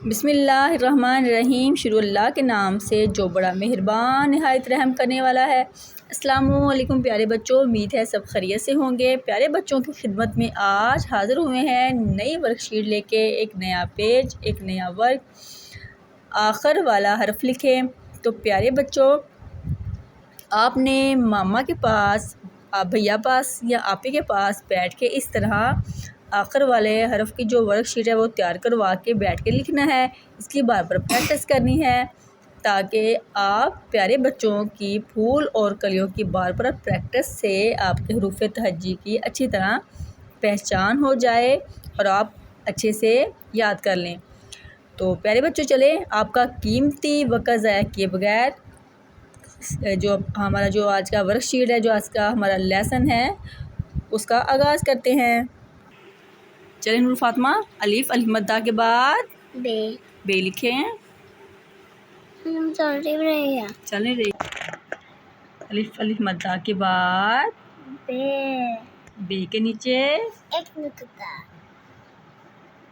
बिस्मिल्लाहिर्रहमानिर्रहीम। शुरू अल्लाह के नाम से जो बड़ा मेहरबान नहायत रहम करने वाला है। अस्सलामुअलैकुम प्यारे बच्चों, उम्मीद है सब खैरियत से होंगे। प्यारे बच्चों की खिदमत में आज हाज़िर हुए हैं नई वर्कशीट लेके। एक नया पेज, एक नया वर्क, आखिर वाला हर्फ लिखें। तो प्यारे बच्चों, आपने मामा के पास, आप भैया पास या आपी के पास बैठ के इस तरह आखिर वाले हर्फ की जो वर्कशीट है वो तैयार करवा के बैठ के लिखना है। इसकी बार बार प्रैक्टिस करनी है ताकि आप प्यारे बच्चों की फूल और कलियों की बार बार प्रैक्टिस से आपके हरूफ तहज्जी की अच्छी तरह पहचान हो जाए और आप अच्छे से याद कर लें। तो प्यारे बच्चों, चले आपका कीमती वक्त ज़ाया किए बगैर जो हमारा जो आज का वर्कशीट है, जो आज का हमारा लेसन है, उसका आगाज़ करते हैं। चलें नूर फातिमा, अलिफ अलिफ मद्दा के बाद बे लिखें। चलें रे, अलिफ अलिफ मद्दा के बाद बे के नीचे एक नुक्ता।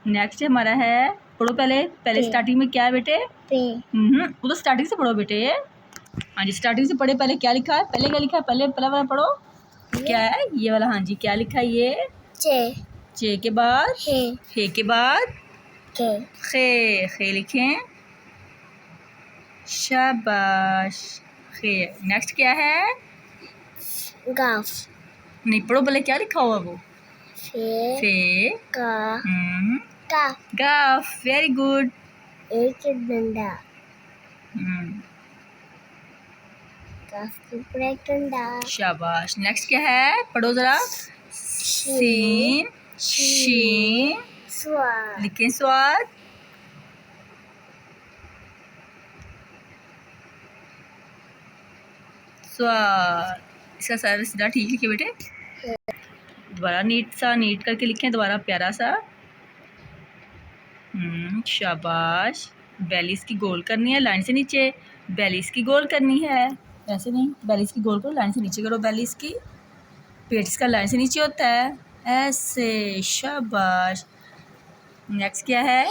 नेक्स्ट हमारा है, पढ़ो पहले स्टार्टिंग में क्या है बेटे? वो तो स्टार्टिंग से पढ़ो बेटे। हाँ जी, स्टार्टिंग से पढ़े। पहले क्या लिखा है? पहले क्या लिखा है? पहले वाला पढ़ो। क्या है ये वाला? हाँ जी, क्या लिखा है ये? चे के बाद हे के बाद खे लिखें। शाबाश, खे। नेक्स्ट क्या है? गाफ। नहीं, पढ़ो पहले क्या लिखा हुआ वो? फे गाफ। Very good. एक डंडा। गाफ के ऊपर एक डंडा। शाबाश। नेक्स्ट क्या है? पढ़ो जरा। सीन शीन स्वाद। लिखें। स्वाद। स्वाद। इसका सारा सीधा ठीक लिखे बेटे। दोबारा नीट करके लिखें, दोबारा प्यारा सा। शाबाश। बेली इसकी गोल करनी है लाइन से नीचे। बेली इसकी गोल करनी है, ऐसे नहीं, बेली इसकी गोल करो, लाइन से नीचे करो। बेली इसकी, पेट इसका लाइन से नीचे होता है, ऐसे। शाबाश। नेक्स्ट क्या है?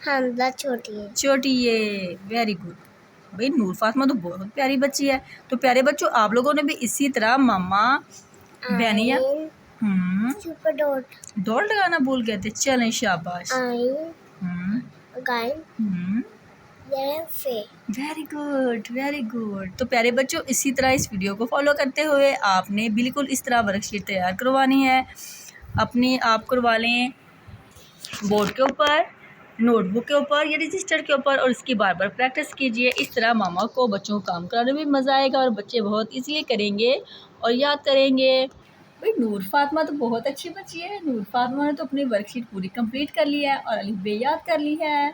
हमजा छोटी ये। Very good. भाई नूर फातिमा तो बहुत प्यारी बच्ची है। तो प्यारे बच्चों, आप लोगों ने भी इसी तरह मामा बहनिया डॉट लगाना भूल गए थे। चलें, शाबाश। Very good, very good. तो प्यारे बच्चों, इसी तरह इस वीडियो को फॉलो करते हुए आपने बिल्कुल इस तरह वर्कशीट तैयार करवानी है। अपनी आप करवा लें बोर्ड के ऊपर, नोटबुक के ऊपर या रजिस्टर के ऊपर, और इसकी बार बार प्रैक्टिस कीजिए। इस तरह मामा को बच्चों को काम कराने में मज़ा आएगा और बच्चे बहुत ईजी करेंगे और याद करेंगे। भाई नूर फातिमा तो बहुत अच्छी बच्ची है। नूर फातिमा ने तो अपनी वर्कशीट पूरी कंप्लीट कर ली है और अलिफ बे याद कर ली है।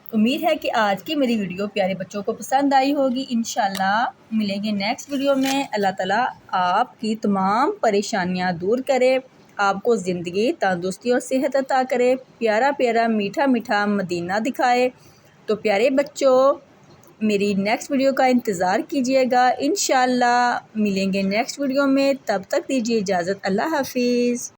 उम्मीद है कि आज की मेरी वीडियो प्यारे बच्चों को पसंद आई होगी। इंशाल्लाह मिलेंगे नेक्स्ट वीडियो में। अल्लाह ताला आपकी तमाम परेशानियां दूर करे, आपको ज़िंदगी तंदुरुस्ती और सेहत अता करे, प्यारा प्यारा मीठा मीठा मदीना दिखाए। तो प्यारे बच्चों, मेरी नेक्स्ट वीडियो का इंतज़ार कीजिएगा। इंशाल्लाह मिलेंगे नेक्स्ट वीडियो में। तब तक दीजिए इजाज़त। अल्लाह हाफिज़।